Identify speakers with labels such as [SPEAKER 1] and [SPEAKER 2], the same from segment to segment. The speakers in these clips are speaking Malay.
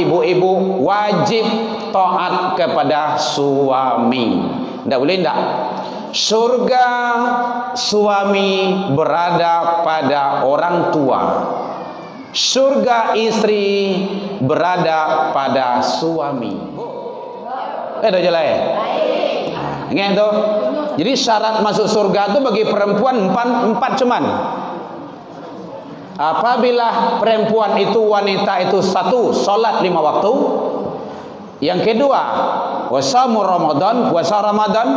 [SPEAKER 1] ibu-ibu wajib taat kepada suami. Tidak boleh tidak. Surga suami berada pada orang tua. Surga istri berada pada suami. Dah jelas ya? Ingat tu. Jadi syarat masuk surga tu bagi perempuan empat cuman. Apabila perempuan itu, wanita itu, satu, solat 5 waktu. Yang kedua, wasamu Ramadan, puasa Ramadan.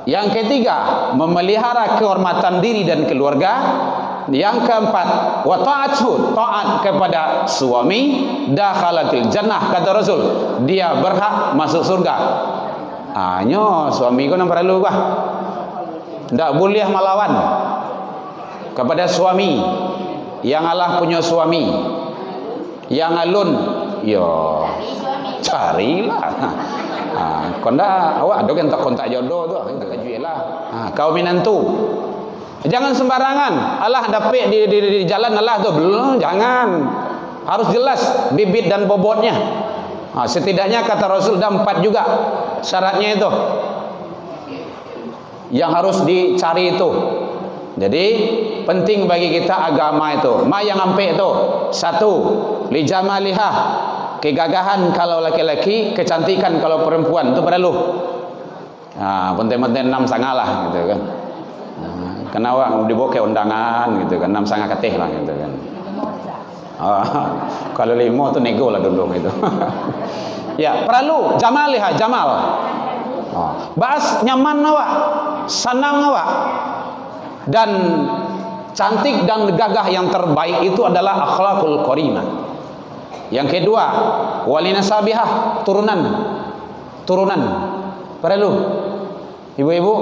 [SPEAKER 1] Yang ketiga, memelihara kehormatan diri dan keluarga. Yang keempat, wa ta'atuhu, taat kepada suami. Dakhalatil jannah, kata Rasul, dia berhak masuk surga. Hanya suami kau nampak perlu kah? Tak boleh melawan kepada suami. Yang Allah punya suami, yang alun, ya carilah. Konda awak ada kan tak kontak jodoh tu, kita jual lah. Kau minantu, jangan sembarangan. Allah dapat di jalan Allah tu, belum, jangan. Harus jelas bibit dan bobotnya. Setidaknya kata Rasul ada 4 juga syaratnya itu yang harus dicari itu. Jadi penting bagi kita agama itu. Ma yang ampe itu, satu, li jamaliha, kegagahan kalau laki-laki, kecantikan kalau perempuan, itu perlu. Penting-penting 6 sangat lah gitu kan. Kenapa dibawa ke undangan gitu kan, 6 sangat katih lah gitu kan. Kalau 5 tu nego lah dulu itu. Ya, perlu jamaliha, jamal. Bahas nyaman awak, senang awak. Dan cantik dan gagah yang terbaik itu adalah akhlakul qarimah. Yang kedua, walinasabihah, turunan. Perlu. Ibu-ibu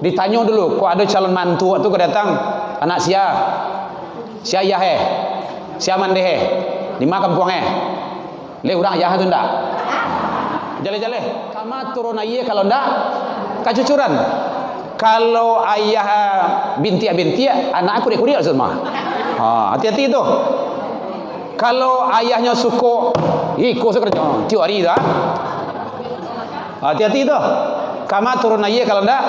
[SPEAKER 1] ditanya dulu, kok ada calon mantu waktu kau datang, anak sia ayah sia mandeh di mana kampung le urang ayah tu ndak jale kama turun ayah kalau ndak kacucuran. Kalau ayah binti anak aku kurik semua. Hati-hati tu. Kalau ayahnya suko iko sekerja tiap hari dah. Hati-hati tu. Kama turun ayah kalau ndak.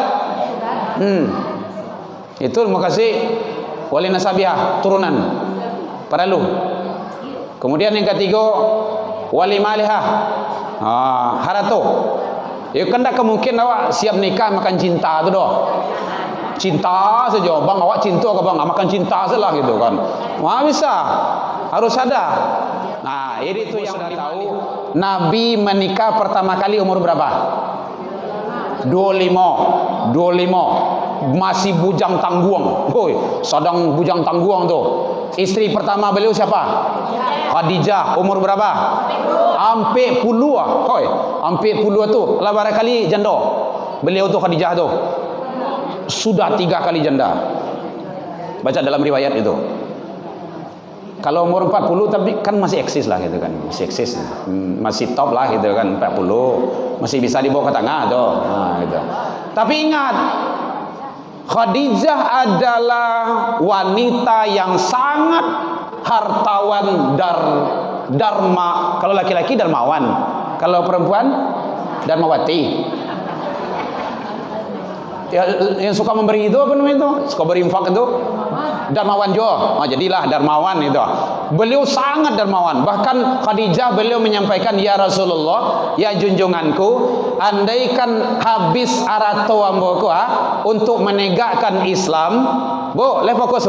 [SPEAKER 1] Itu makasih wali nasabiah, turunan. Perlu. Kemudian yang ketiga, wali malihah. Harato. Ya kan tak kemungkin awak siap nikah makan cinta tu doh. Cinta saja, bang awak cinta ke bang, makan cinta salah gitu kan. Bisa. Harus ada. Nah, ini tu yang sudah tahu. Nabi menikah pertama kali umur berapa? 25. Masih bujang tangguang. Sedang bujang tangguang tu. Istri pertama beliau siapa? Khadijah. Umur berapa? Ampe puluh ampe puluh tu. Lah barangkali janda. Beliau tu Khadijah tu sudah 3 kali janda. Baca dalam riwayat itu. Kalau umur 40 tapi kan masih eksis lah gitu kan. Masih eksis. Masih top lah gitu kan 40. Masih bisa dibawa ke tengah tu. Gitu. Tapi ingat, Khadijah adalah wanita yang sangat hartawan Dharma. Kalau laki-laki Darmawan, kalau perempuan Darmawati. Yang suka memberi itu apa namanya itu? Suka berinfak itu? Darmawan juga. Jadilah Darmawan itu. Beliau sangat dermawan. Bahkan Khadijah beliau menyampaikan, ya Rasulullah, ya junjunganku, andaikan habis arato amboku untuk menegakkan Islam, boleh fokus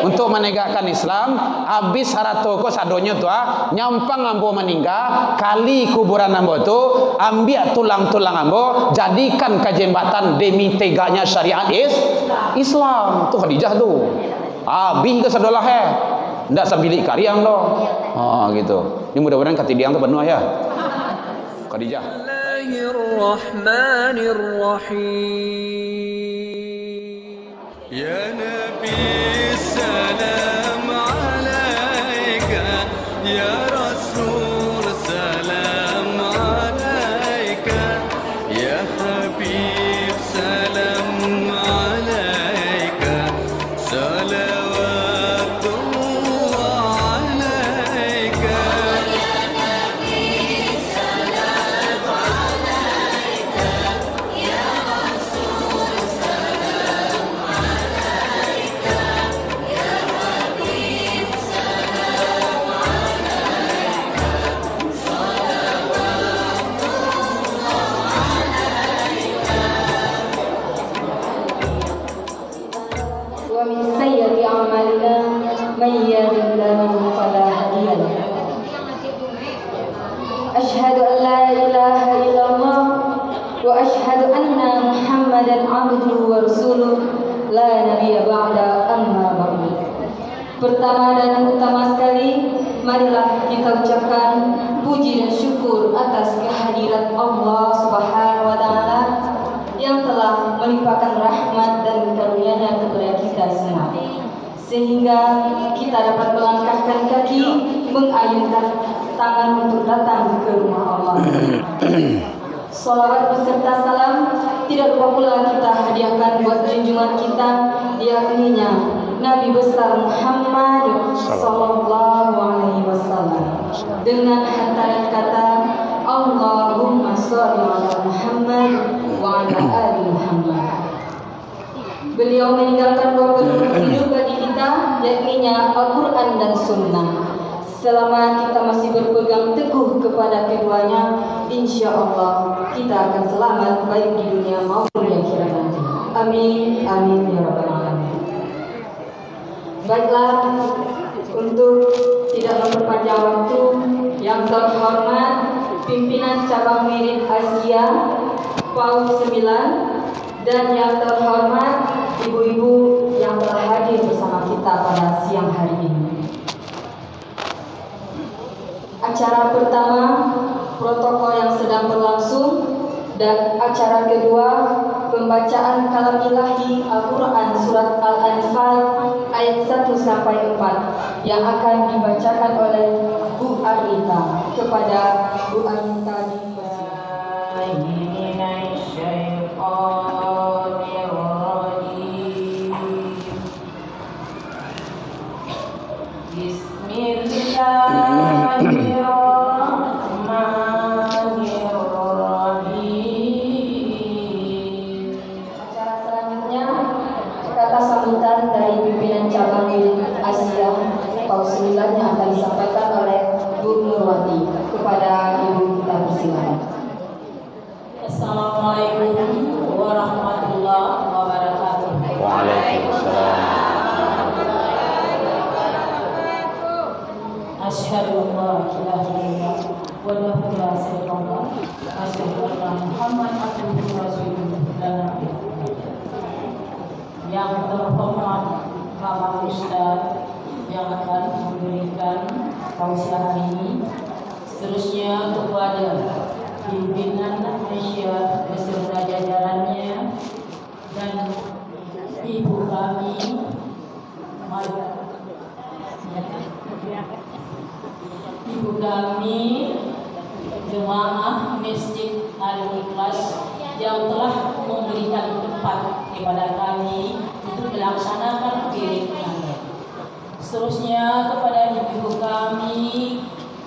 [SPEAKER 1] untuk menegakkan Islam, habis haratoko sadonya tu nyampang ambo meninggal, kali kuburan ambo tu ambil tulang-tulang ambo, jadikan kejembatan demi tegaknya syariat Islam. Tu Khadijah tu. Habis ke sadolah ndak sambilik kariang doh. Gitu. Ini mudah-mudahan kata dia tu penuh ya. Khadijah. Bismillahirrahmanirrahim. Ya Nabi salam alaika, ya Rasul salam alaika, ya Habib salam alaika, salawatullah alaika.
[SPEAKER 2] أشهد أن لا إله إلا الله وأشهد أن محمدا عبده ورسوله لا نبي بعد أما بعد. Pertama dan utama sekali, marilah kita ucapkan puji dan syukur atas kehadirat Allah Subhanahu wa taala yang telah melimpahkan rahmat dan karunia-Nya kepada kita semua, sehingga kita dapat melangkahkan kaki, mengayunkan tangan untuk datang ke rumah Allah. Salawat beserta salam tidak lupa pula kita hadiahkan buat junjungan kita, yakninya Nabi besar Muhammad sallallahu alaihi wasallam, dengan hantaran kata Allahumma shalli ala Muhammad wa ala ali Muhammad. Beliau meninggalkan dua petunjuk hidup bagi kita, yakninya Al-Quran dan Sunnah. Selama kita masih berpegang teguh kepada keduanya, insya Allah kita akan selamat baik di dunia maupun di akhirat nanti. Amin, amin ya rabbal alamin. Baiklah, untuk tidak memperpanjang waktu, yang terhormat pimpinan cabang Wirid Asia PAUD 9 dan yang terhormat ibu-ibu yang telah hadir bersama kita pada siang hari ini. Acara pertama, protokol yang sedang berlangsung, dan acara kedua, pembacaan kalam ilahi Al-Quran Surat Al-Anfal ayat 1-4 yang akan dibacakan oleh Bu Arita kepada Bu Arita di Acara selanjutnya, kata sambutan dari pimpinan cabang Wirid Asia PAUD 9 yang akan disampaikan oleh Bu Nurwati. Kepada Ibu kita persilakan.
[SPEAKER 3] Assalamualaikum warahmatullahi wabarakatuh.
[SPEAKER 1] Waalaikumsalam.
[SPEAKER 3] Asyhadu an la ilaha illallah wa la syarika lahu wa asyhadu anna Muhammadan abduhu wa rasuluh. Yang terhormat Bapak Ustaz yang akan memberikan tausiah hari ini, seterusnya kepada pimpinan Asia beserta jajarannya dan ibu kami, jemaah Masjid Al-Ikhlas yang telah memberikan tempat kepada kami untuk melaksanakan wiridnya. Seterusnya kepada ibu kami,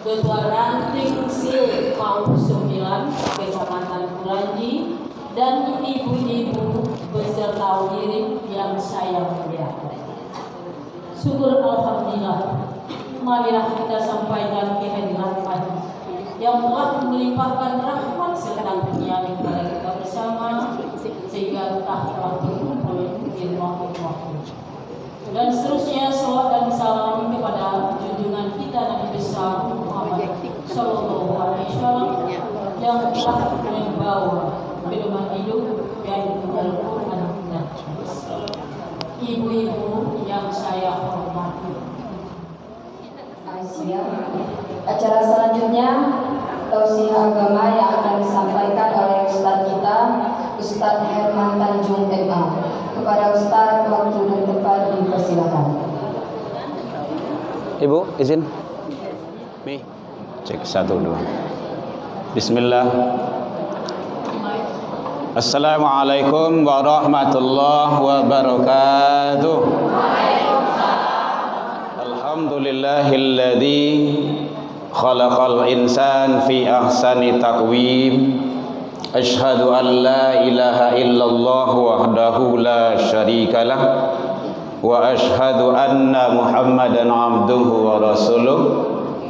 [SPEAKER 3] Ketua Ranting SIL PAUD 9 Kecamatan Kulanji, dan ibu-ibu beserta wirid yang saya muliakan. Syukur alhamdulillah, marilah kita sampaikan kehadiran Tuhan yang telah melimpahkan rahmat serta kurnia kepada kita bersama, sehingga kita telah berkumpul di rumah Allah. Dan seterusnya salawat dan salam kepada junjungan kita Nabi besar Muhammad sallallahu alaihi wasallam yang telah membawa pedoman hidup dan Al-Quran dan ibu-ibu yang saya hormati.
[SPEAKER 2] Acara selanjutnya, tausiah agama yang akan disampaikan oleh Ustadz kita, Ustadz Herman Tanjung MA. Kepada Ustadz, waktu dan tempat dipersilakan.
[SPEAKER 1] Ibu, izin. Mi, cek 1 2. Bismillah. Assalamualaikum warahmatullahi wabarakatuh. Alhamdulillahilladzi khalaqal insan fi ahsani taqwim. Asyhadu an la ilaha illallah wahdahu la syarikalah wa asyhadu anna Muhammadan abduhu wa rasuluh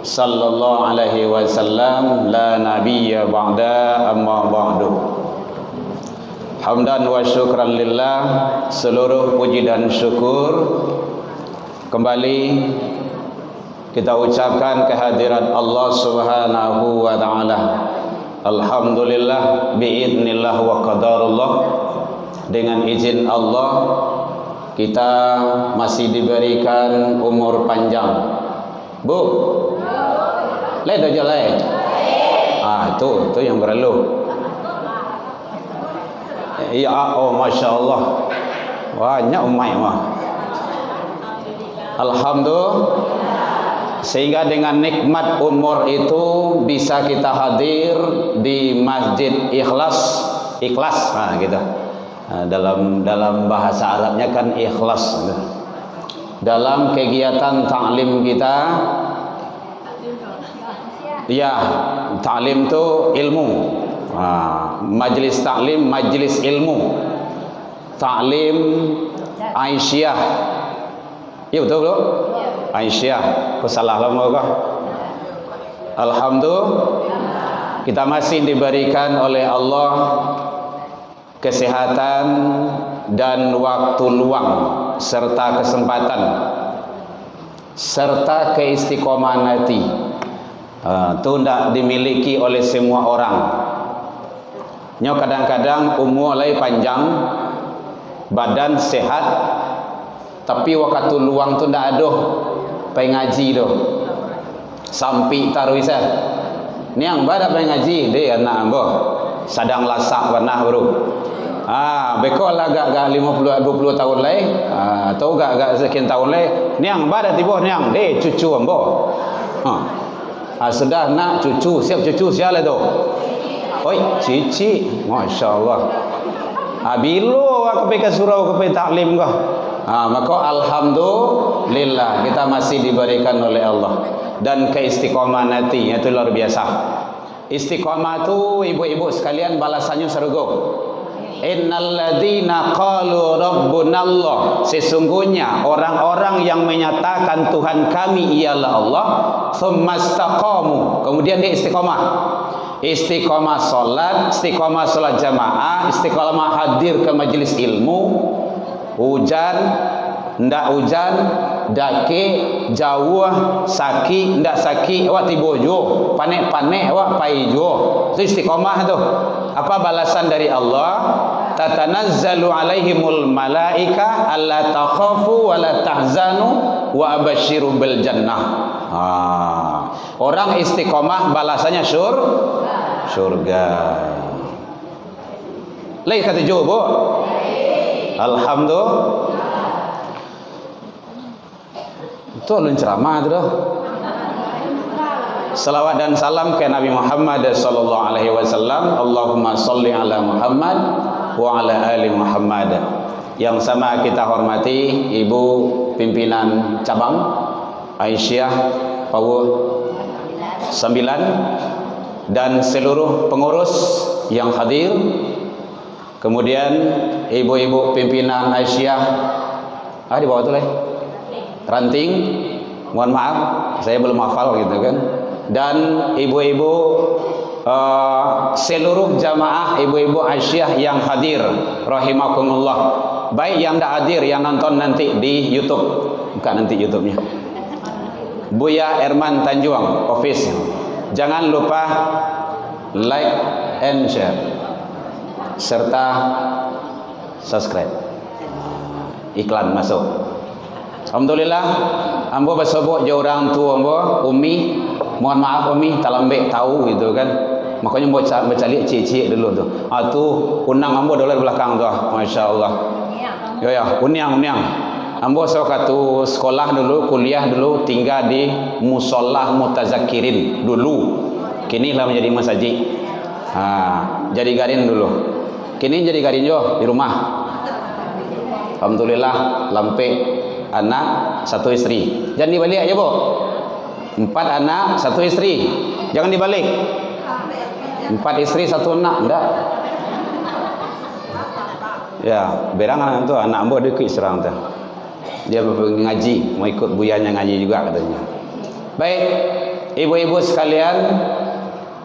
[SPEAKER 1] sallallahu alaihi wasallam la nabiyya ba'da amma ba'du. Hamdan wa syukran lillah, seluruh puji dan syukur kembali kita ucapkan kehadiran Allah Subhanahu wa taala. Alhamdulillah biidznillah wa qadarullah, dengan izin Allah kita masih diberikan umur panjang. Bu, leh dah jalan. Itu yang perlu. Ya, oh masya Allah, banyak umat mah. Alhamdulillah. Sehingga dengan nikmat umur itu bisa kita hadir di Masjid Ikhlas, gitu. Dalam bahasa Arabnya kan ikhlas. Dalam kegiatan ta'lim kita, ya, ta'lim itu ilmu. Majlis ta'lim, majlis ilmu. Ta'lim Aisyah. Ya betul belum? Aisyah, kau salah lama kah? Alhamdulillah, kita masih diberikan oleh Allah kesehatan dan waktu luang serta kesempatan serta keistiqomahan hati. Itu tidak dimiliki oleh semua orang. Kadang-kadang umur lagi panjang, badan sehat, tapi waktu luang tu tidak ada. Pengaji tu sampai taruh isa ni yang badak pengaji dia anak ambo sadang lasak warna bro. Bekol agak 50 tahun lai, atau agak sekian tahun lai ni yang badak tiba ni yang dia cucu ambo. Sudah nak cucu, siap cucu siapa tu? Oi, cici, masya-Allah. Bilo aku pergi surau ke taklim kau. Maka alhamdulillah kita masih diberikan oleh Allah dan keistiqomahan hati, itu luar biasa. Istiqomah tu ibu-ibu sekalian balasannya surga. Innal ladzina qalu rabbunallah, sesungguhnya orang-orang yang menyatakan Tuhan kami ialah Allah, tsumastaqamu, kemudian dia istiqomah. Istiqomah salat jamaah, istiqomah hadir ke majelis ilmu, hujan ndak hujan, dake jauh, sakit ndak sakit, awak tiba jo, panek-panek awak pai jo. Itu istiqomah tu. Apa balasan dari Allah? Tatanazzalu alaihimul malaika alla takhafu wa la tahzanu wa abasyiru bil jannah. Orang istiqomah balasannya surga. Lai kata jo bu. Alhamdulillah. Itu ulun ceramah tu dah. Salawat dan salam ke Nabi Muhammad sallallahu alaihi wasallam. Allahumma salli ala Muhammad wa ala ali Muhammad. Yang sama kita hormati Ibu pimpinan cabang Aisyah Power 9 dan seluruh pengurus yang hadir. Kemudian ibu-ibu pimpinan Aisyah di bawah tu lah. Ranting, mohon maaf saya belum hafal gitu kan. Dan ibu-ibu seluruh jamaah ibu-ibu Aisyah yang hadir rahimakumullah. Baik yang tidak hadir, yang nonton nanti di YouTube, bukan nanti YouTube-nya. Buya Erman Tanjuang Office. Jangan lupa like and share serta subscribe. Iklan masuk. Alhamdulillah, ambo bersobok je orang tua ambo, Umi, mohon maaf Umi, tak lembek tahu gitu kan. Makanya ambo bercalik cik-cik dulu tu. Tu unang ambo dolar belakang tu. Masya-Allah. Ya, uniang. Ambo sewaktu sekolah dulu, kuliah dulu, tinggal di Musolah Mutazakirin dulu. Kini lah menjadi masjid. Jadi garin dulu. Kini jadi garin jo di rumah. Alhamdulillah, lampek. Anak, 1 istri. Jangan dibalik aja bu. 4 anak, 1 istri. Jangan dibalik. 4 istri, 1 anak. Enggak. Ya, berangan tu anak ambo dia ikut serang tu. Dia ngaji, mau ikut buyanya ngaji juga katanya. Baik, ibu-ibu sekalian,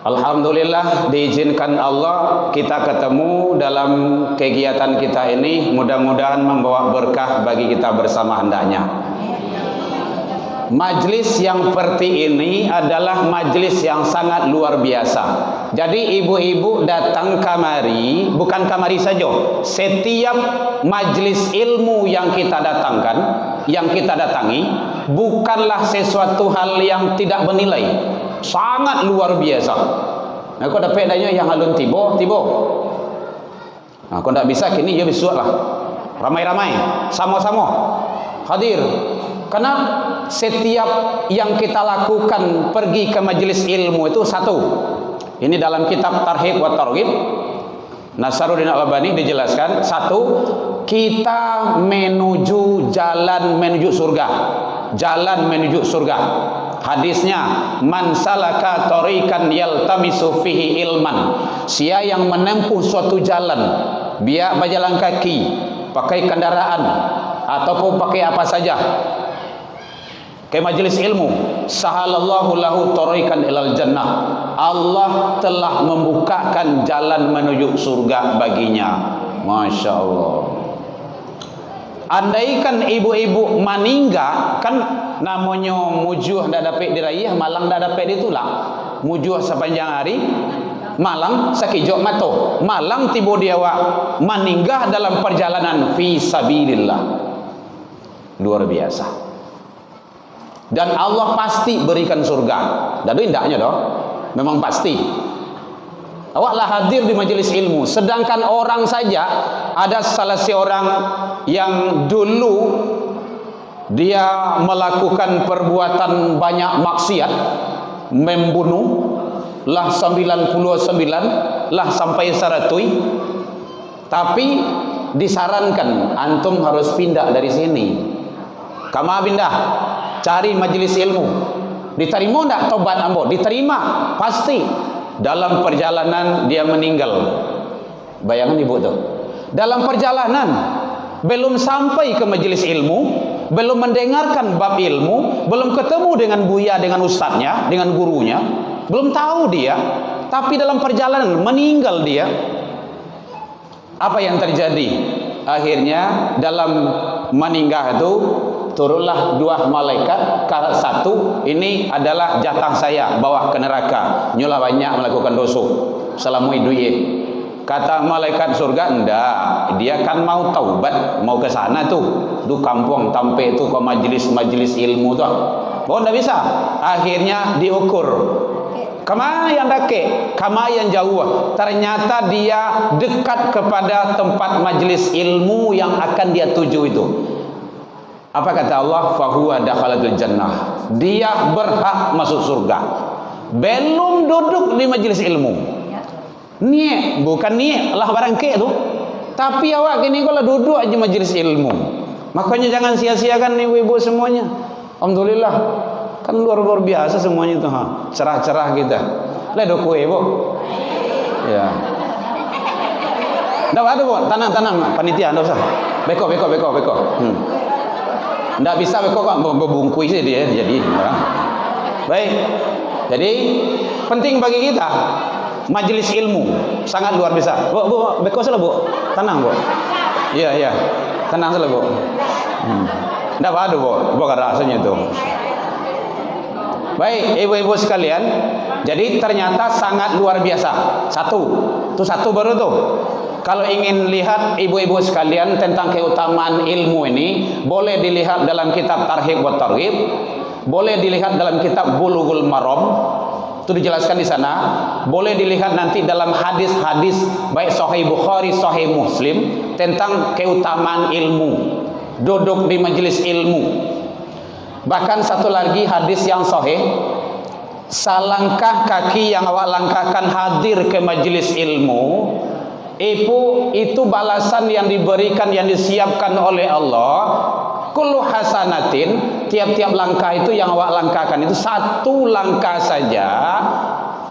[SPEAKER 1] alhamdulillah diizinkan Allah kita ketemu dalam kegiatan kita ini, mudah-mudahan membawa berkah bagi kita bersama hendaknya. Majlis yang seperti ini adalah majlis yang sangat luar biasa. Jadi ibu-ibu datang kamari, bukan kamari saja. Setiap majlis ilmu yang kita datangkan, yang kita datangi, bukanlah sesuatu hal yang tidak bernilai. Sangat luar biasa. Nah, kau dapat adanya yang alun tibo. Nah, kau tak bisa kini dia bisuat lah. Ramai-ramai, sama-sama hadir. Karena setiap yang kita lakukan pergi ke majelis ilmu itu satu. Ini dalam kitab Tarhib wa Targhib Nasaruddin Al-Albani dijelaskan, satu, kita menuju jalan menuju surga. Jalan menuju surga. Hadisnya, man salaka tariqan yaltamisu fihi ilman. Siapa yang menempuh suatu jalan, biar berjalan kaki, pakai kendaraan ataupun pakai apa saja, ke majelis ilmu, sahalallahu lahu tariqan ilal jannah. Allah telah membukakan jalan menuju surga baginya. Masya Allah. Andaikan ibu-ibu maningga, kan namanya mujuh dah dapat diraih, malang dah dapat ditulak. Mujuh sepanjang hari, malang sekejap mata. Malang tiba dia maningga dalam perjalanan fi sabilillah. Luar biasa. Dan Allah pasti berikan surga. Dadu indahnya doh. Memang pasti. Awaklah hadir di majelis ilmu. Sedangkan orang saja, ada salah seorang yang dulu dia melakukan perbuatan banyak maksiat, membunuh lah 99 lah sampai 100. Tapi disarankan antum harus pindah dari sini. Kama pindah, cari majelis ilmu. Diterima tak tobat ambo? Diterima, pasti. Dalam perjalanan dia meninggal. Bayangan ibu tu. Dalam perjalanan, belum sampai ke majelis ilmu, belum mendengarkan bab ilmu, belum ketemu dengan buya, dengan ustadznya, dengan gurunya, belum tahu dia, tapi dalam perjalanan meninggal dia. Apa yang terjadi? Akhirnya dalam meninggal itu turunlah dua malaikat. Satu, ini adalah jatah saya, bawa ke neraka. Nyulah banyak melakukan dosa selama hidup ye. Kata malaikat surga, enggak, dia kan mau taubat, mau ke sana tuh, kampung tampe itu ke majelis ilmu tuh. Oh, enggak bisa. Akhirnya diukur. Kemana yang dake? Kemana yang jauh? Ternyata dia dekat kepada tempat majelis ilmu yang akan dia tuju itu. Apa kata Allah? Fahuwa dakhalatul jannah. Dia berhak masuk surga. Belum duduk di majelis ilmu. Niat, bukan niat lah barang ke tu. Tapi awak kini kalau duduk aja majelis ilmu. Makanya jangan sia-siakan ibu-ibu semuanya. Alhamdulillah. Kan luar biasa semuanya itu, ha. Cerah-cerah kita. Lah do kue, Bu. Ya. Dah ada, Bu. Tenang, panitia enggak usah. Beko. Enggak bisa beko kok berbungkui sih dia jadi. Ya. Baik. Jadi penting bagi kita majelis ilmu sangat luar biasa. Bu, beko salah, Bu. Tenang, Bu. Iya. Tenang salah, Bu. Enggak ada, Bu. Bukan rasanya itu. Baik, ibu-ibu sekalian, jadi ternyata sangat luar biasa. Satu baru tuh. Kalau ingin lihat ibu-ibu sekalian tentang keutamaan ilmu ini, boleh dilihat dalam kitab Tarhib wa Targhib, boleh dilihat dalam kitab Bulughul Maram, itu dijelaskan di sana. Boleh dilihat nanti dalam hadis-hadis baik Sahih Bukhari, Sahih Muslim tentang keutamaan ilmu, duduk di majelis ilmu. Bahkan satu lagi hadis yang sahih, salangkah kaki yang awak langkahkan hadir ke majelis ilmu, itu balasan yang diberikan, yang disiapkan oleh Allah. Kullu hasanatin, tiap-tiap langkah itu yang awak langkahkan itu satu langkah saja.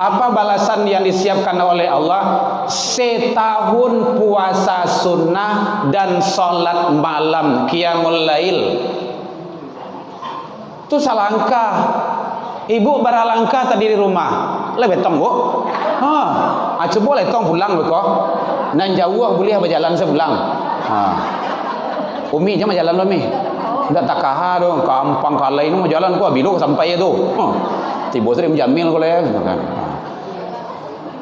[SPEAKER 1] Apa balasan yang disiapkan oleh Allah? Setahun puasa sunnah dan sholat malam qiyamul lail. Itu salangkah. Ibu baralangkah tadi di rumah. Lebih tong, Bu. Coba letong pulang beko. Nan jauh boleh berjalan sebulan. Umi jangan jalan lo, Mi. Ndak takaha dong, kampang kalai nu jalan ku abilo sampai itu. Tiba sering menjamil kole kan.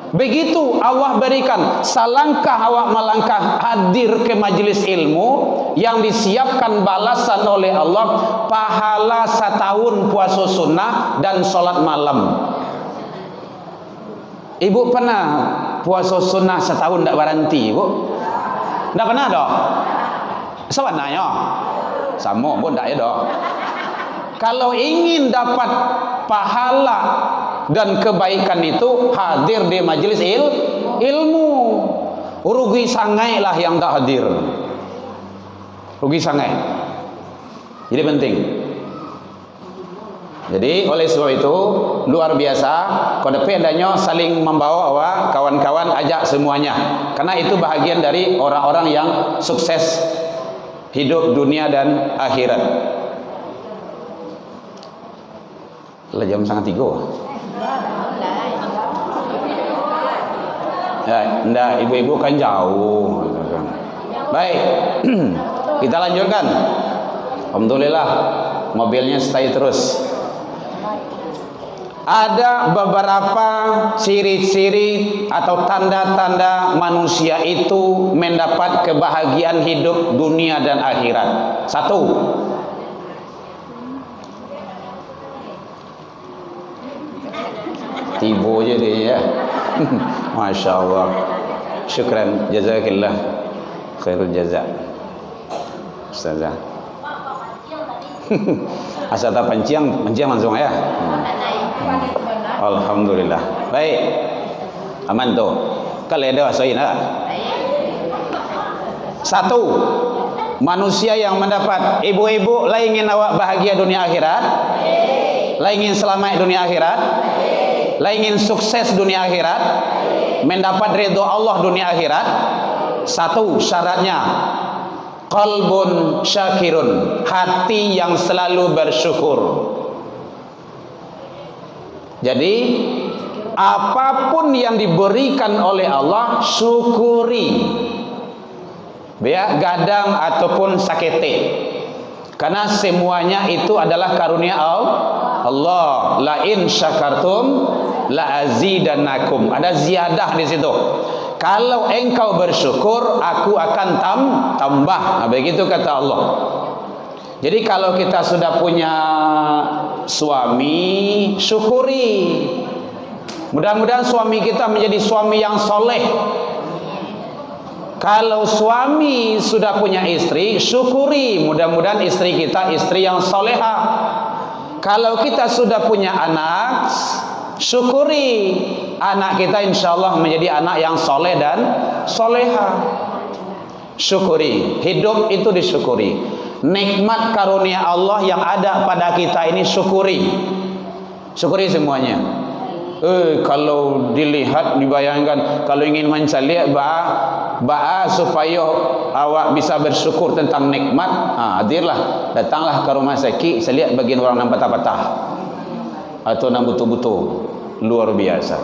[SPEAKER 1] Begitu Allah berikan, salangkah awak melangkah hadir ke majelis ilmu yang disiapkan balasan oleh Allah pahala setahun puasa sunnah dan sholat malam. Ibu pernah puasa sunnah setahun tak berhenti, ibu? Tak pernah dah. Sebenarnya sama pun tak ya dah. Kalau ingin dapat pahala dan kebaikan itu, hadir di majelis ilmu. Rugi sangai lah yang tak hadir. Rugi sangai. Jadi penting. Jadi oleh sebab itu luar biasa KDP adanya saling membawa awak kawan-kawan, ajak semuanya. Karena itu bahagian dari orang-orang yang sukses hidup dunia dan akhirat. Lah jam 2:30. Ya, enggak, ibu-ibu kan jauh. Baik. Kita lanjutkan. Alhamdulillah mobilnya stay terus. Ada beberapa ciri-ciri atau tanda-tanda manusia itu mendapat kebahagiaan hidup dunia dan akhirat. 1. Tiba je dia ya. Masya Allah. Syukran, jazakillah khairul jazak. Ustazah. Asal tak panciang langsung ya. Alhamdulillah. Baik. Aman tu. Kalau ada saya nak. 1. Manusia yang mendapat, ibu-ibu lah ingin awak bahagia dunia akhirat? Lah ingin selamat dunia akhirat? Lah ingin sukses dunia akhirat? Mendapat ridha Allah dunia akhirat? 1 syaratnya qalbun syakirun, hati yang selalu bersyukur. Jadi apapun yang diberikan oleh Allah syukuri, biar gadang ataupun sakete, karena semuanya itu adalah karunia Allah. La in syakartum la azidannakum, ada ziyadah di situ. Kalau engkau bersyukur, aku akan tambah. Nah, begitu kata Allah. Jadi kalau kita sudah punya suami, syukuri. Mudah-mudahan suami kita menjadi suami yang soleh. Kalau suami sudah punya istri, syukuri. Mudah-mudahan istri kita istri yang soleha. Kalau kita sudah punya anak, syukuri. Anak kita insya Allah menjadi anak yang soleh dan soleha. Syukuri. Hidup itu disyukuri. Nikmat karunia Allah yang ada pada kita ini syukuri. Syukuri semuanya. Kalau dilihat, dibayangkan, kalau ingin mencari ba'a supaya awak bisa bersyukur tentang nikmat, hadirlah, datanglah ke rumah sakit, saya lihat bagian orang nampak patah-patah atau nam betul-betul luar biasa.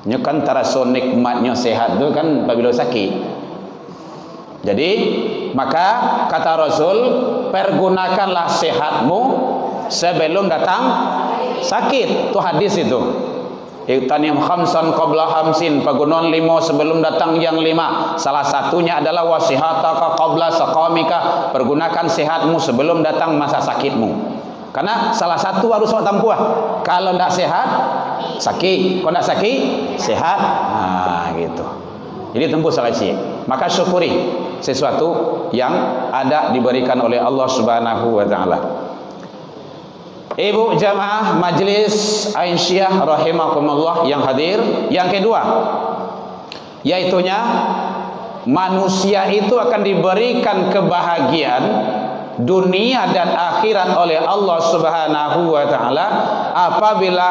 [SPEAKER 1] Nya kan terasa nikmatnya sehat tu kan apabila sakit. Jadi maka kata Rasul, pergunakanlah sehatmu sebelum datang sakit. Itu hadis itu. Iktanim khamsan qabla khamsin, pagunon 5 sebelum datang yang 5. Salah satunya adalah wasihataka qabla saqamika, pergunakan sehatmu sebelum datang masa sakitmu. Karena salah satu harus awak tampuh. Kalau tidak sehat, sakit. Kalau tidak sakit, sehat. Gitu. Jadi tempuh salah sih. Maka syukuri sesuatu yang ada diberikan oleh Allah Subhanahu wa taala. Ibu jamaah majlis Aisyah rahimakumullah yang hadir, yang kedua yaitunya manusia itu akan diberikan kebahagiaan dunia dan akhirat oleh Allah Subhanahu wa taala apabila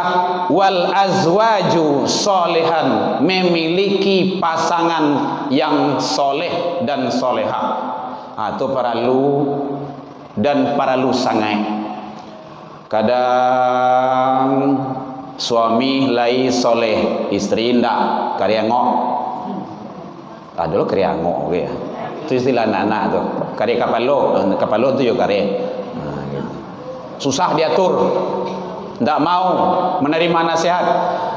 [SPEAKER 1] wal azwaju solehan, memiliki pasangan yang soleh dan soleha. Itu paralu dan paralu sangai. Kadang suami lai soleh, istri ndak kariangok. Dulu kariangok ya. Itu istilah anak-anak tuh. Kare kapalo tu yo kare. Susah diatur. Tidak mau menerima nasihat.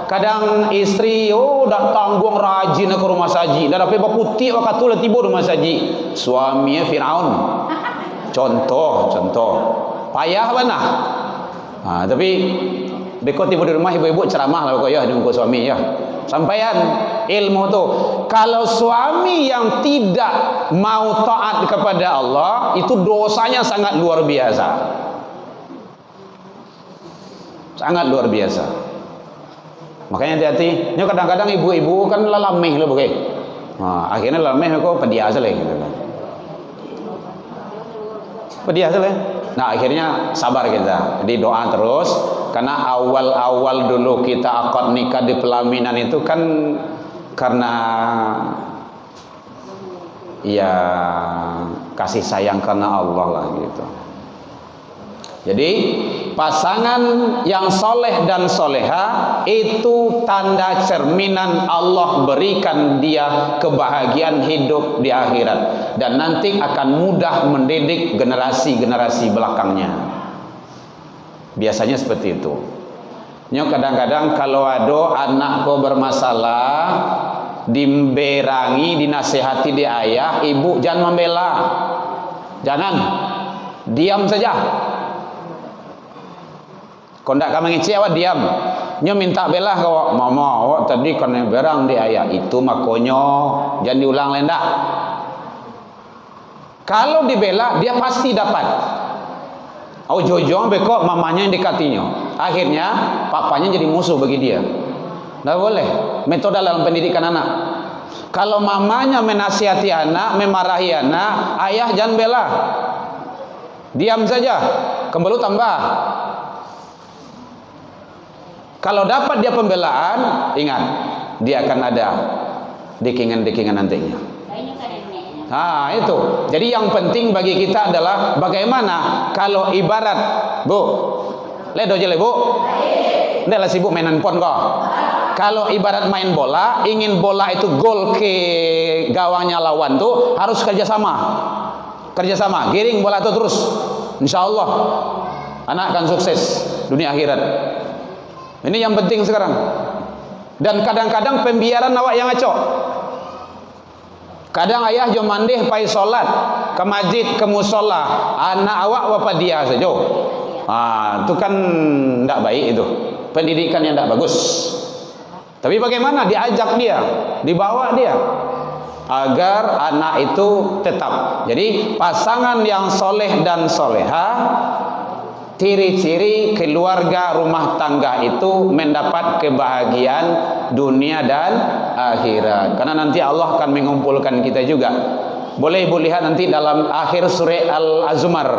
[SPEAKER 1] Kadang istri dak tanggung rajin ke rumah saji, dah dapat putih waktu lah tiba rumah saji. Suaminya Firaun. Contoh. Payah mana? Tapi beko tiba di rumah ibu-ibu ceramah lah kok ya dengan suami ya. Sampaian ilmu tu. Kalau suami yang tidak mau taat kepada Allah, itu dosanya sangat luar biasa. Sangat luar biasa. Makanya hati-hati. Ini kadang-kadang ibu-ibu kan lalameh lah bukan. Akhirnya lalameh kok pedia saja gitu kan. Pedia saja. Nah, akhirnya sabar kita. Jadi doa terus karena awal-awal dulu kita akad nikah di pelaminan itu kan karena ya kasih sayang karena Allah lah gitu. Jadi pasangan yang soleh dan soleha itu tanda cerminan Allah berikan dia kebahagiaan hidup di akhirat dan nanti akan mudah mendidik generasi-generasi belakangnya. Biasanya seperti itu. Kadang-kadang kalau ada anak kau bermasalah, diberangi, dinasihati di ayah, ibu jangan membela, jangan, diam saja. Kau ndak kami ngecek awak diam. Nyo minta bela kau, mama awak tadi kena berang di ayah itu makonyo, jangan diulang lendak. Kalau dibela dia pasti dapat. Jojo beko mamanya yang dekatinya. Akhirnya papanya jadi musuh bagi dia. Nggak boleh. Metode dalam pendidikan anak. Kalau mamanya menasihati anak, memarahi anak, ayah jangan bela. Diam saja. Kembali tambah. Kalau dapat dia pembelaan, ingat, dia akan ada dekingan-dekingan nantinya. Itu. Jadi yang penting bagi kita adalah bagaimana kalau ibarat, Bu, ledo je le, Bu. Ndak lah sibuk mainan pon kok. Kalau ibarat main bola, ingin bola itu gol ke gawangnya lawan tuh harus kerjasama. Kerjasama, giring bola itu terus. Insya Allah anak akan sukses dunia akhirat. Ini yang penting sekarang. Dan kadang-kadang pembiaran awak yang ngaco. Kadang ayah jo mandeh pai solat ke masjid, ke musola, anak awak apa dia saja. Itu kan tidak baik itu. Pendidikan yang tidak bagus. Tapi bagaimana diajak dia, dibawa dia agar anak itu tetap. Jadi pasangan yang soleh dan soleha, ciri-ciri keluarga rumah tangga itu mendapat kebahagiaan dunia dan akhirat. Karena nanti Allah akan mengumpulkan kita juga. Boleh ibu lihat nanti dalam akhir surah Al-Zumar.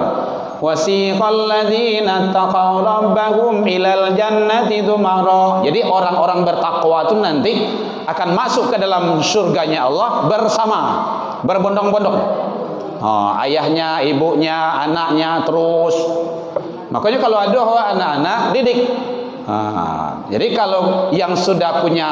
[SPEAKER 1] Wasiqal ladzina taqaw rabbahum ilal jannati dzumara. Jadi orang-orang bertakwa itu nanti akan masuk ke dalam surganya Allah bersama, berbondong-bondong. Ayahnya, ibunya, anaknya terus. Makanya kalau ada anak-anak didik. Jadi kalau yang sudah punya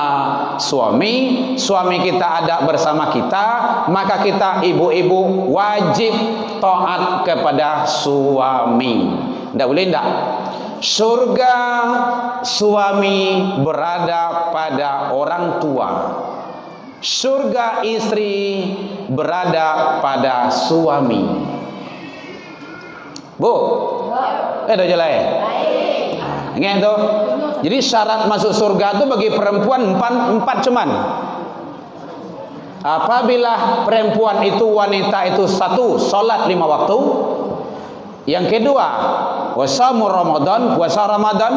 [SPEAKER 1] suami kita ada bersama kita, maka kita ibu-ibu wajib taat kepada suami. Tidak boleh tidak. Surga suami berada pada orang tua. Surga istri berada pada suami. Bu, dah jelas. Ingat tu. Jadi syarat masuk surga tu bagi perempuan empat cuman. Apabila perempuan itu, wanita itu, satu, solat 5 waktu. Yang kedua, puasa Ramadan.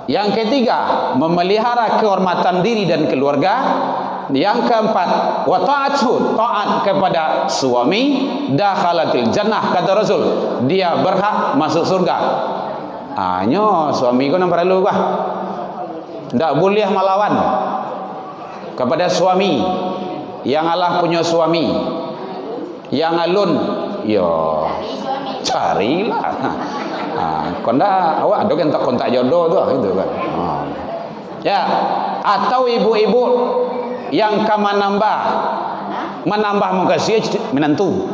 [SPEAKER 1] Yang ketiga, memelihara kehormatan diri dan keluarga. Yang keempat, wa ta'atuhu, taat kepada suami, dakhalatil jannah, kata Rasul, dia berhak masuk surga. Suami kau nampak lalu bah. Tak boleh melawan kepada suami. Yang Allah punya suami, yang alun, yo carilah. Konda awak ada kan tak kontak jodoh tu gitu kan. Ya, atau ibu-ibu yang menambah muka menantu.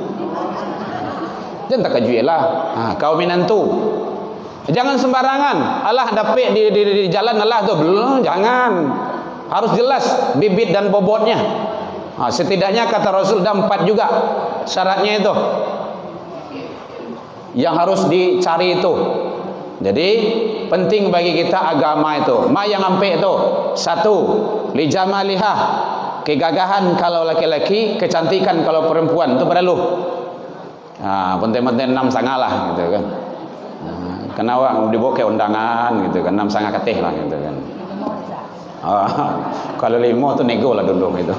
[SPEAKER 1] Jangan tak kajuilah. Kau menantu. Jangan sembarangan. Allah dapik di jalan Allah tu. Belum, jangan. Harus jelas bibit dan bobotnya. Setidaknya kata Rasul ada 4 juga syaratnya itu yang harus dicari itu. Jadi penting bagi kita agama itu. Ma yang ampe itu. 1, li jamaliha, kegagahan kalau laki-laki, kecantikan kalau perempuan, itu perlu. Penting-penting 6,5 lah gitu kan. Kenapa dibawa ke undangan gitu kan, 6,5 katih lah gitu kan. Kalau 5 tu nego lah dulu itu.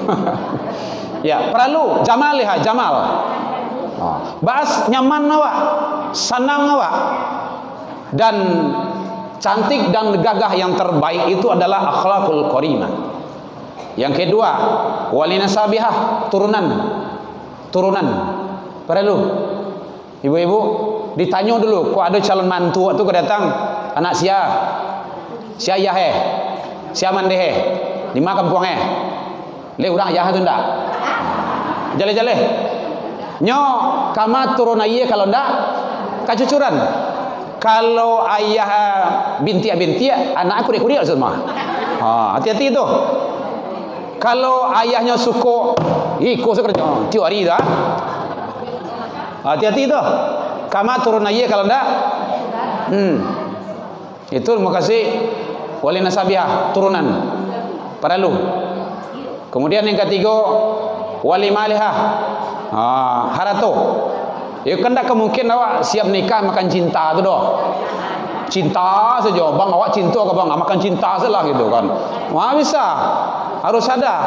[SPEAKER 1] Ya, perlu jamaliha, jamal. Bahas nyaman awak, senang awak. Dan cantik dan gagah yang terbaik itu adalah akhlakul karimah. Yang kedua, walinasabihah, turunan. Perlu. Ibu-ibu ditanya dulu, kok ada calon mantu tu kedatang anak sia ayah sia mande di kampung le urang ayah tu ndak jale nyo kama turun ayah kalau ndak kacucuran. Kalau ayah binti anak aku kurik semua. Hati-hati tu. Kalau ayahnya suko ikut sekerja tiap hari dah. Hati-hati tu. Kama turun ayah kalau ndak. Itu makasih wali nasabiah, turunan. Perlu. Kemudian yang ketiga wali malihah. Harato. Ya kan tak kemungkin awak siap nikah makan cinta tu doh. Cinta saja, bang awak cinta ke bang, makan cinta salah gitu kan. Wah bisa. Harus ada.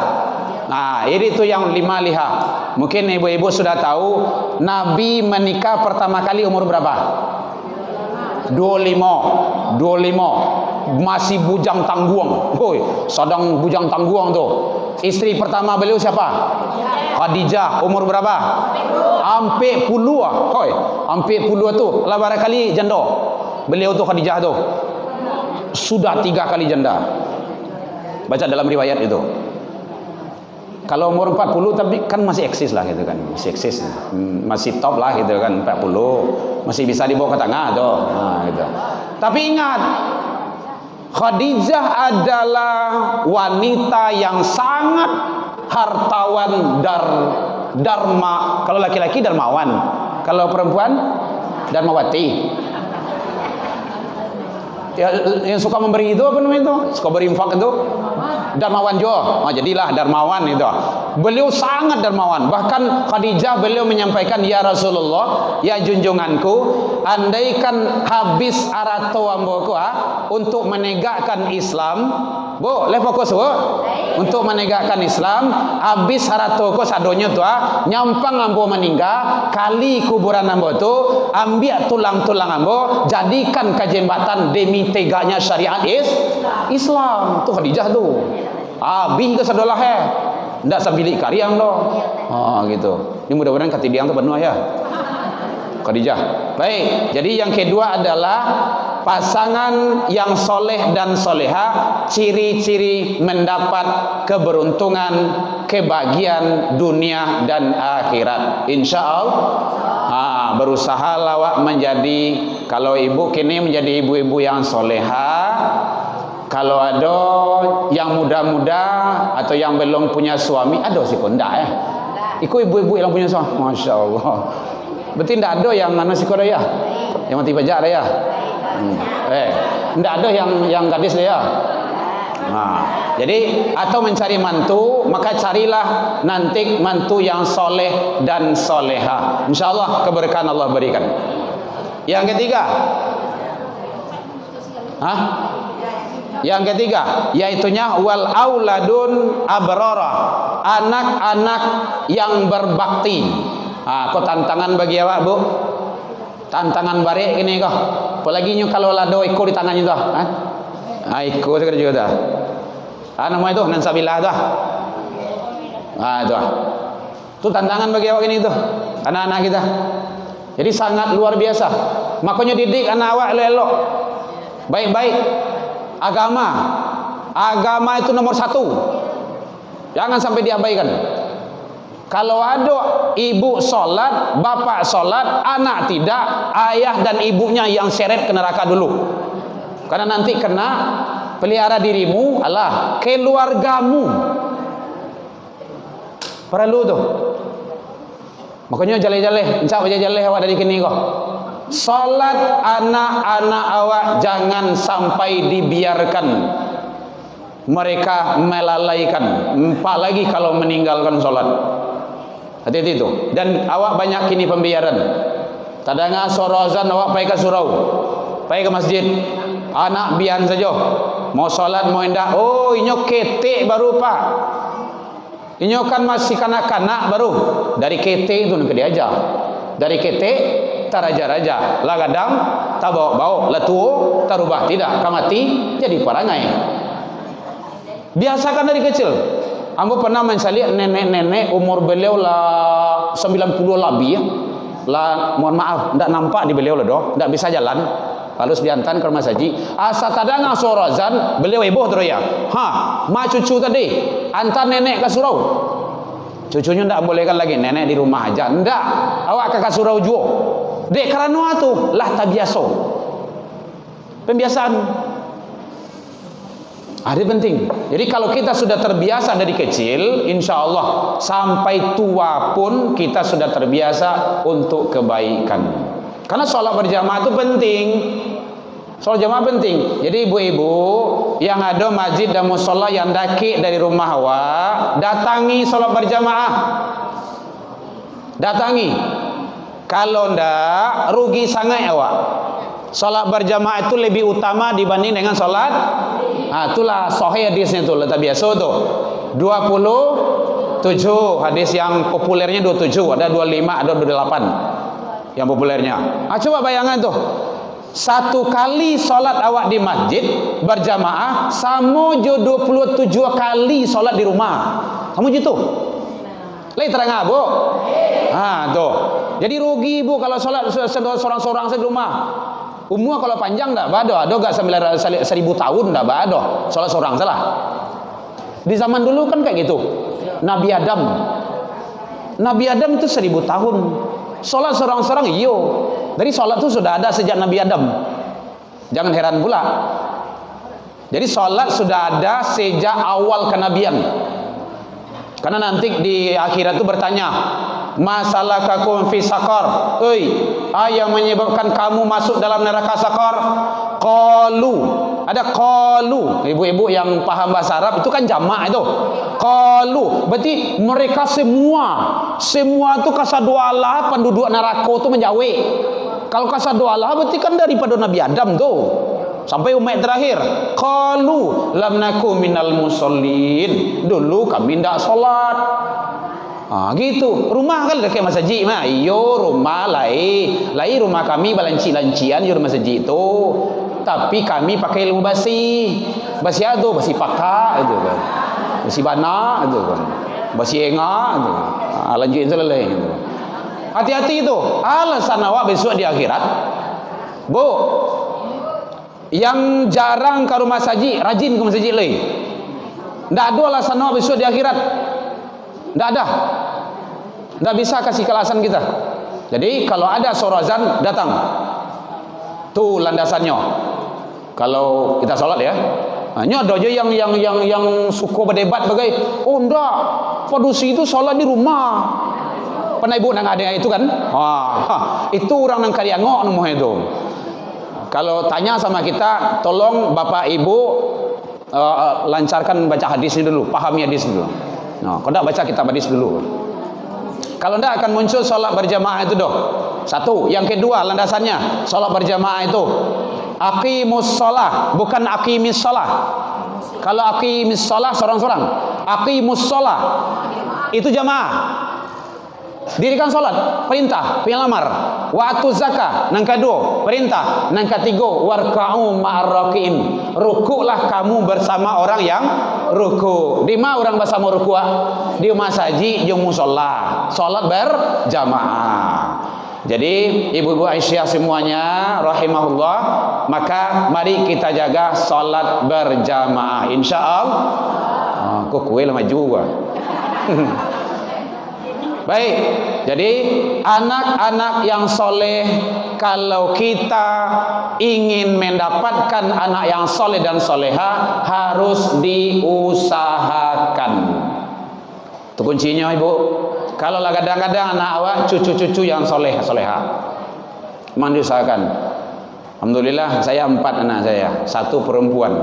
[SPEAKER 1] Nah, ini tu yang 5 liha. Mungkin ibu-ibu sudah tahu Nabi menikah pertama kali umur berapa? 25. Masih bujang tangguang. Sedang bujang tangguang tu. Istri pertama beliau siapa? Khadijah. Umur berapa? Hampir puluh. Hampir puluh tu. Lah barangkali janda. Beliau tu Khadijah tu sudah 3 kali janda. Baca dalam riwayat itu. Kalau umur 40 tapi kan masih eksis lah gitu kan. Masih eksis. Masih top lah gitu kan 40. Masih bisa dibawa ke tengah tu. Gitu. Tapi ingat, Khadijah adalah wanita yang sangat hartawan darma. Kalau laki-laki darmawan, kalau perempuan darmawati. Ya, yang suka memberi itu apa namanya itu? Suka berinfak itu? Darmawan juga. Jadilah darmawan itu. Beliau sangat darmawan. Bahkan Khadijah beliau menyampaikan, ya Rasulullah, ya junjunganku, andaikan habis arato amboku untuk menegakkan Islam, bu, le fokus bu, untuk menegakkan Islam, habis arato ko sadonyo tu nyampang ambo meninggal, kali kuburan ambo tu, ambil tulang-tulang ambo, jadikan kejembatan demi tegaknya syariat Islam. Tu Khadijah tu. Habis ke sadolah ndak sambil kariang doh. Gitu. Ini mudah-mudahan kata dia tu penuh ya. Khadijah. Baik, jadi yang kedua adalah pasangan yang soleh dan soleha, ciri-ciri mendapat keberuntungan, kebahagiaan dunia dan akhirat. Insya Allah, berusaha lawak menjadi, kalau ibu kini menjadi ibu-ibu yang soleha. Kalau ada yang muda-muda atau yang belum punya suami, ada sih kok ndak ya. Iku ibu-ibu yang punya suami, masya Allah. Berarti tidak ada yang mana sih ya? Yang mati pajak ya? Tidak ada yang gadis ya? Jadi atau mencari mantu, maka carilah nanti mantu yang soleh dan soleha. Insya Allah keberkahan Allah berikan. Yang ketiga, yang ketiga, yaitunya wal auladun abrara, anak-anak yang berbakti. Kok tantangan bagi awak bu? Tantangan barik ini kok. Apalagi nyu kalau lado iko di tangannya tuh. Iko segera juga dah. Nama itu nansabilah dah. Itu. Itu tantangan bagi awak ini tuh. Anak-anak kita. Jadi sangat luar biasa. Makanya didik anak awak elok. Baik-baik. Agama itu nomor 1. Jangan sampai diabaikan. Kalau ada ibu solat, bapak solat, anak tidak, ayah dan ibunya yang seret ke neraka dulu. Karena nanti kena pelihara dirimu, alah keluargamu. Perlu tuh. Makanya jale-jale, encak aja jale awak dari kini kok. Salat anak-anak awak jangan sampai dibiarkan mereka melalaikan, apalagi kalau meninggalkan salat. Hati-hati itu. Dan awak banyak kini pembiaran. Tadanga sorozan awak pergi ke surau, pergi ke masjid. Anak bian saja. Mau salat mau indah. Oh, inyo ketek baru pak. Inyo kan masih kanak-kanak baru. Dari ketek itu nak diajar. Dari ketek taraja-raja. Lah kadang tak bawa-bawa. Lah tuo tarubah tidak. Kamati jadi perangai. Biasakan dari kecil. Ambo pernah mensaliat nenek-nenek umur beliau lah 90 lebih ya. Lah mohon maaf, ndak nampak di beliau lah doh, ndak bisa jalan. Lalu diantar ke rumah saji. Asa tadanga sorazan, beliau ibu terus ya. Ha, ma cucu tadi, antar nenek ke surau. Cucunya ndak bolehkan lagi, nenek di rumah aja. Ndak, awak ke surau juo. Dek kerana tu lah tak biasa. Pembiasaan. Ada penting. Jadi kalau kita sudah terbiasa dari kecil, insya Allah sampai tua pun kita sudah terbiasa untuk kebaikan. Karena sholat berjamaah itu penting. Sholat jamaah penting. Jadi ibu-ibu yang ada masjid dan musola yang daki dari rumah awak, datangi sholat berjamaah. Datangi. Kalau ndak, rugi sangat awak. Sholat berjamaah itu lebih utama dibanding dengan sholat. Ah, itulah sahih hadisnya itu, tak biasa tu. 27 hadis yang populernya 27, ada 25, ada 28 yang populernya. Ah, coba bayangkan tu. Satu kali solat awak di masjid berjamaah sama jo 27 kali solat di rumah. Kamu gitu? Lai terang bu? Ah, tu. Jadi rugi bu kalau solat seorang-seorang di rumah. Umur kalau panjang tak ada gak 1000 tahun tak ada. Solat seorang salah. Di zaman dulu kan kayak gitu. Nabi Adam itu 1000 tahun. Solat seorang-seorang iyo. Jadi solat itu sudah ada sejak Nabi Adam. Jangan heran pula. Jadi solat sudah ada sejak awal kenabian. Karena nanti di akhirat itu bertanya, masalakakum fi sakar, yang menyebabkan kamu masuk dalam neraka sakar? Qalu, ada qalu. Ibu-ibu yang paham bahasa Arab itu kan jamak itu. Qalu, berarti mereka semua itu kasadualah penduduk neraka itu menjawi. Kalau kasadualah berarti kan daripada Nabi Adam tuh sampai umat terakhir. Qalu lam naku minal musallin, dulu kami tidak solat. Gitu. Rumah kan dekat masjid mah. Iyo rumah lai rumah kami balanci-lancian di rumah masjid itu. Tapi kami pakai ilmu basi. Basi ado, basi paka itu kan. Basi bana itu kan. Basi enga itu. Lanjutin selesai gitu. Hati-hati itu. Alasan awak besok di akhirat. Bu, yang jarang ke rumah saji, rajin ke masjid lagi. Tidak ada alasan awak besok di akhirat. Tidak ada. Tidak bisa kasih alasan kita. Jadi kalau ada sorazan, datang. Itu landasannya. Kalau kita sholat ya. Hanya ada aja yang suka berdebat bagai, oh enggak, padusi itu sholat di rumah. Pernah ibu nang ada itu kan? Itu orang nang kariangok nomor itu. Kalau tanya sama kita, tolong bapak ibu lancarkan baca hadisnya dulu, pahami hadis dulu. Kalau tidak baca kitab hadis dulu. Kalau tidak akan muncul sholat berjamaah itu doh. Satu. Yang kedua landasannya sholat berjamaah itu aqimus sholah, bukan aqimis sholah. Kalau aqimis sholah seorang-seorang, aqimus sholah itu jamaah. Dirikan solat, perintah, pelamar. Waktu zakat, nang kedua, perintah. Nang ketiga, warka'u ma'arraqiin. Rukuklah kamu bersama orang yang ruku. Di mana orang bersama ruku? Di masjid, di musola. Solat berjamaah. Jadi ibu-ibu Aisyah semuanya rahimahullah, maka mari kita jaga solat berjamaah. Insyaallah. Kok kue lama juga. Baik, jadi anak-anak yang soleh, kalau kita ingin mendapatkan anak yang soleh dan soleha, harus diusahakan. Itu kuncinya, Ibu. Kalau kadang-kadang anak awak cucu-cucu yang soleh soleha, memang diusahakan. Alhamdulillah saya 4 anak saya, 1 perempuan,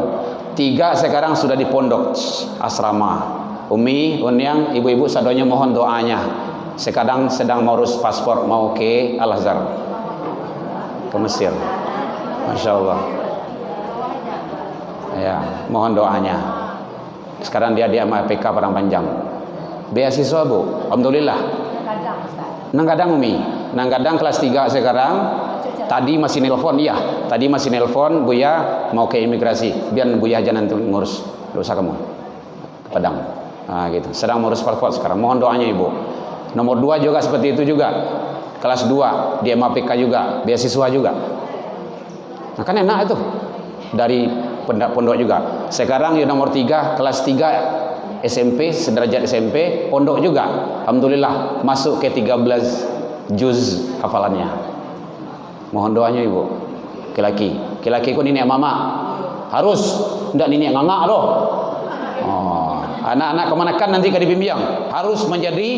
[SPEAKER 1] 3 sekarang sudah di pondok asrama. Umi, Unyang, ibu-ibu sadonya mohon doanya. Sekarang sedang ngurus paspor mau ke Al-Azhar, ke Mesir. Masya Allah. Ya, mohon doanya. Sekarang dia di MAPK Padang Panjang. Beasiswa, Bu. Alhamdulillah. Nang kadang Umi, nang kadang kelas 3 sekarang. Tadi masih nelpon, iya. Tadi masih nelpon, Buya mau ke imigrasi. Biar Buya aja nanti ngurus. Gak usah kamu. Ke Padang. Nah, gitu. Sedang ngurus paspor sekarang. Mohon doanya, Ibu. Nomor 2 juga seperti itu juga. Kelas 2, di MAPK juga, beasiswa juga. Nah, kan enak itu. Dari pondok juga. Sekarang ya nomor 3, kelas 3 SMP, sederajat SMP, pondok juga. Alhamdulillah masuk ke 13 juz hafalannya. Mohon doanya, Ibu. Laki-laki ku nenek mama. Harus ndak nenek ngangak doh. Oh, anak-anak kemanakan nanti kada bimbing. Harus menjadi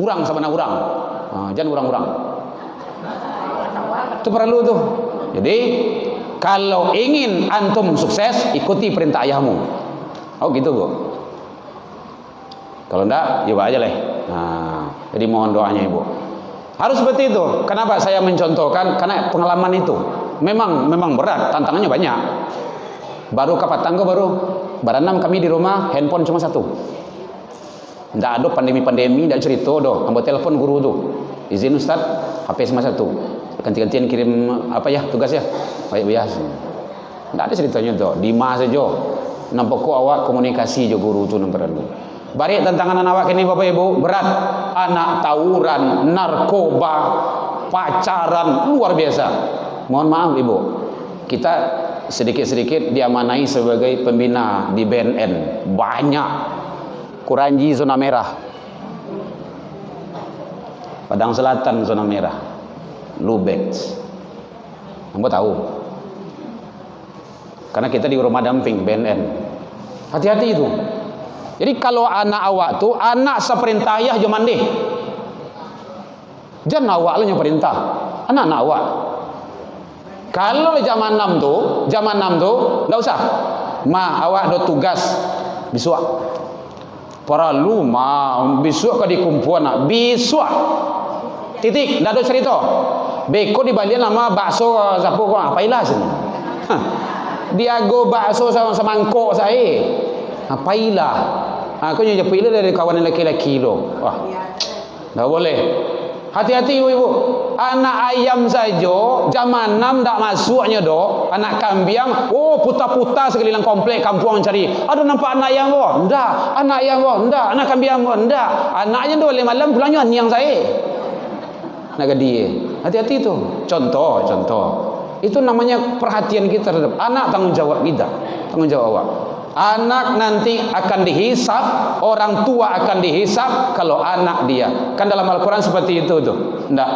[SPEAKER 1] urang sama urang. Jangan urang-urang. Itu perlu tuh. Jadi kalau ingin antum sukses, ikuti perintah ayahmu. Oh gitu, Bu. Kalau enggak, coba aja leh. Nah, jadi mohon doanya, Ibu. Harus seperti itu. Kenapa saya mencontohkan? Karena pengalaman itu memang berat, tantangannya banyak. Baru kapat tangga baranam kami di rumah, handphone cuma 1. Nggak ada pandemi-pandemi, nggak cerita doh. Ambil telepon guru tuh. Izin Ustaz, HP cuma 1. Ganti-gantian kirim apa ya tugas ya. Baik biasa. Nggak ada ceritanya tuh. Dima saja. Nampak kok awak komunikasi jo guru tu nomor dulu. Bari tantangan anak awak ini Bapak Ibu berat. Anak tawuran, narkoba, pacaran luar biasa. Mohon maaf Ibu. Kita sedikit-sedikit diamanai sebagai pembina di BNN. Banyak Kuranji zona merah, Padang Selatan zona merah, Lubek. Kamu tahu? Karena kita di rumah damping BNN. Hati-hati itu. Jadi kalau anak awak tuh anak seperintah ayah jaman deh. Jangan awak lah yang perintah. Anak-anak awak. Kalau zaman 6 tuh enggak usah. Ma awak ada tugas bisua. Para lu ma bisua ka dikumpuan nak. Bisua. Titik, enggak ada cerita. Beko dibalian nama bakso siapa kau apailah sini. Dia go bakso sama semangkok saya. Apailah. Aku nyajilah dari kawan laki-laki lo. Wah. Enggak boleh. Hati-hati ibu. Anak ayam saja zaman 6 tak masuknya do. Anak kambing, oh puta-puta sekeliling komplek kampung cari. Aduh nampak anak ayam boh. Ndak, anak ayam boh. Ndak, anak kambing boh. Ndak. Anaknya do malam pulangnya niang saya. Nak dia. Hati-hati itu. Contoh. Itu namanya perhatian kita terhadap anak, tanggung jawab kita. Tanggung jawab awak. Anak nanti akan dihisap, orang tua akan dihisap kalau anak dia. Kan dalam Al-Quran seperti itu tuh. Enggak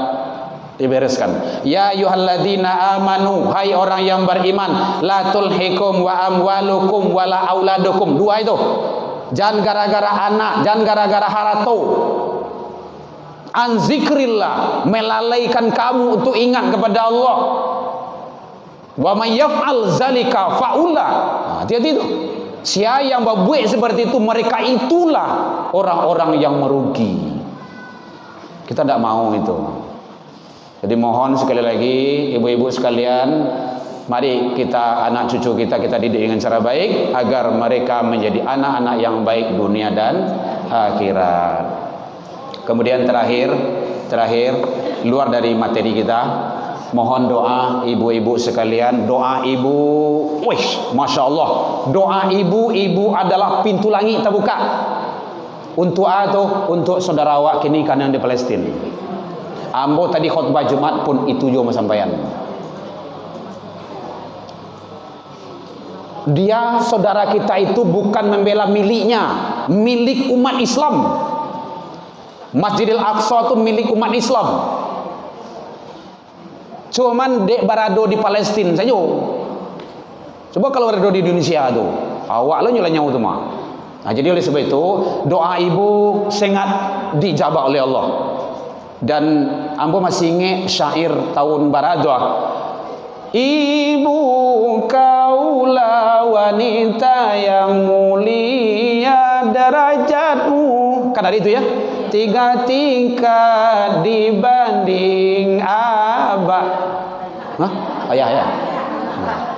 [SPEAKER 1] dibereskan. Ya ayyuhalladzina amanu, hai orang yang beriman, la tulhikum wa amwalukum wala auladukum. 2 itu. Jangan gara-gara anak, jangan gara-gara harta. An zikrillah, melalaikan kamu untuk ingat kepada Allah. Wa may yaf'al zalika faula. Hati-hati itu. Siapa yang berbuat seperti itu, mereka itulah orang-orang yang merugi. Kita tidak mau itu. Jadi mohon sekali lagi ibu-ibu sekalian, mari kita anak cucu kita didik dengan cara baik agar mereka menjadi anak-anak yang baik dunia dan akhirat. Kemudian terakhir luar dari materi kita, mohon doa ibu-ibu sekalian. Doa ibu, wih, masya Allah. Doa ibu adalah pintu langit terbuka. Untuk untuk saudara awak kini kan yang di Palestina. Ambo tadi khutbah Jumat pun itu juga sampaian. Dia saudara kita itu bukan membela miliknya, milik umat Islam. Masjidil Aqsa tu milik umat Islam. Cuman dek berado di Palestina saja. Coba kalau berado di Indonesia tu, awak lah nyulah nyawa tu mah. Nah, jadi oleh sebab itu doa ibu sangat dijabah oleh Allah. Dan ambo masih ingat syair tahun berado. Ibu kaulah wanita yang mulia derajatmu. Kan ada itu ya? 3 tingkat dibanding abah. Hah? Ayah.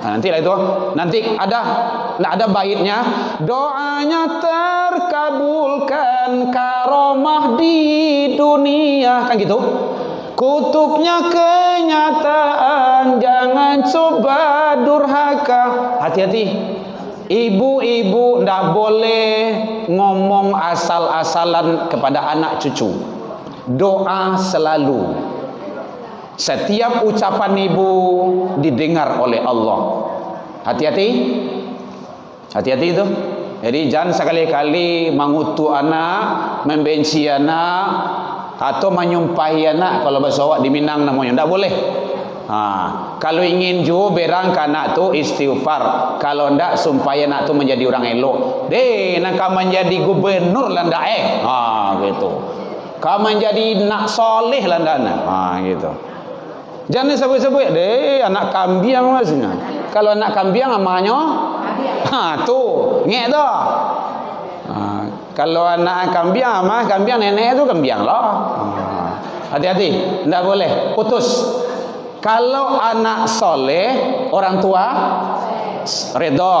[SPEAKER 1] Nah, nanti lah itu. Nanti ada baitnya. Doanya terkabulkan karomah di dunia. Kan gitu? Kutuknya kenyataan, jangan coba durhaka. Hati-hati. Ibu-ibu ndak boleh ngomong asal-asalan kepada anak cucu. Doa selalu. Setiap ucapan ibu didengar oleh Allah. Hati-hati. Hati-hati itu. Jadi jangan sekali-kali mengutuk anak, membenci anak, atau menyumpahi anak. Kalau bahasa awak di Minang namanya ndak boleh. Kalau ingin juga berang ke anak tu istighfar. Kalau ndak sumpah anak tu menjadi orang elok. Nak menjadi gubernur lah ndak gitu. Kau menjadi nak soleh lah ndak gitu. Jangan sebut-sebut anak kambiang maksudnya. Kalau anak kambiang namanya tu ngek dah. Kalau anak kambiang nenek tu kambiang lah. Hati-hati, ndak boleh putus. Kalau anak soleh, orang tua redha.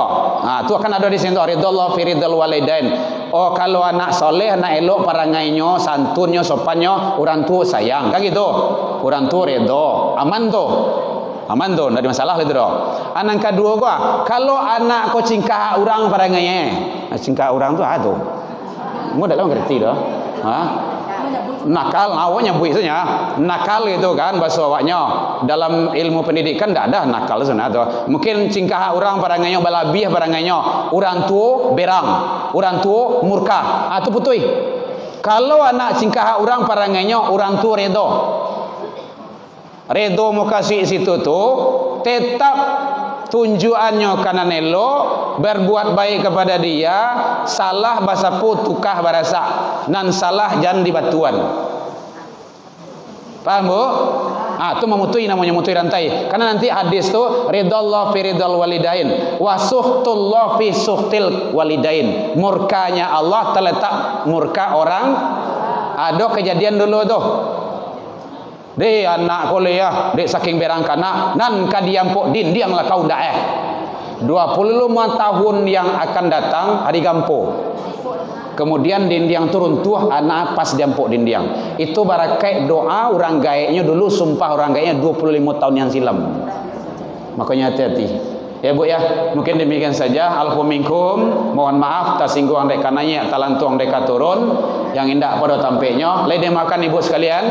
[SPEAKER 1] Tu akan ada di sini tu ridallah fi ridal walidain. Oh, kalau anak soleh, anak elok parangainya, santunnya, sopannya, orang tua sayang. Kan gitu. Orang tua redha. Aman tu. Ndak ada masalah itu doh. Anak kedua gua, kalau anak kau cingkah orang parangainya. Cingkah orang tu tu. Mu dah ngerti dah. Nakal awaknya buisnya nakal itu kan bahasa awaknya dalam ilmu pendidikan tidak ada nakal sebenarnya. Mungkin cingkah orang parangainya balabih parangainya orang tua berang, orang tua murka atau putui. Kalau anak cingkah orang parangainya orang tua redo mau kasih situ tu tetap tunjuannya kanan elok, berbuat baik kepada dia, salah bahasa putukah barasa, nan salah jangan dibatuan. Paham bu? Tu memutui namanya mutui rantai. Karena nanti hadis tu ridallah fi ridal walidain, wa suhtullah fi suhtil walidain. Murkanya Allah terletak murka orang. Ada kejadian dulu tu. Dek anak kuliah, dek saking berangkana, nan kadiampok dindiang lah kau dah 25 tahun yang akan datang hari gampo. Kemudian dindiang turun tuah anak pas diampok dindiang. Itu barakai doa orang gaeknya dulu, sumpah orang gaeknya 25 tahun yang silam. Makanya hati-hati. Ya bu ya, mungkin demikian saja. Alhamdulillah, mohon maaf tersinggung dek kananya, talantuang dek turun yang indah pada tampeknya. Lain makan ibu sekalian.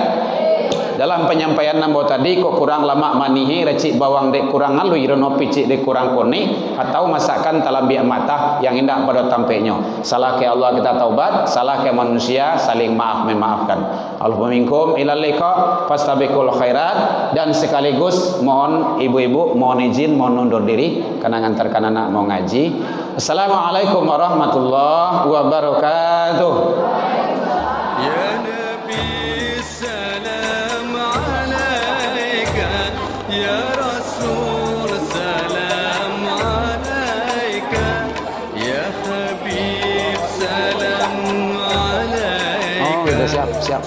[SPEAKER 1] Dalam penyampaian nambo tadi kok kurang lama manihi recik bawang dek kurang alui rono picik dek kurang koni atau masakan talam biak mata yang indah pada tampeknya. Salah ke Allah kita taubat, salah ke manusia saling maaf memaafkan. Alhamdulillah ilal liqa fastabiqul khairat. Dan sekaligus mohon ibu-ibu mohon izin mohon undur diri karena ngantarkan anak mau ngaji. Assalamualaikum warahmatullahi wabarakatuh.
[SPEAKER 4] Ya Nabi salam alaika, ya Rasul salam alaika, ya Habib salam alaika.
[SPEAKER 1] Oh, udah siap.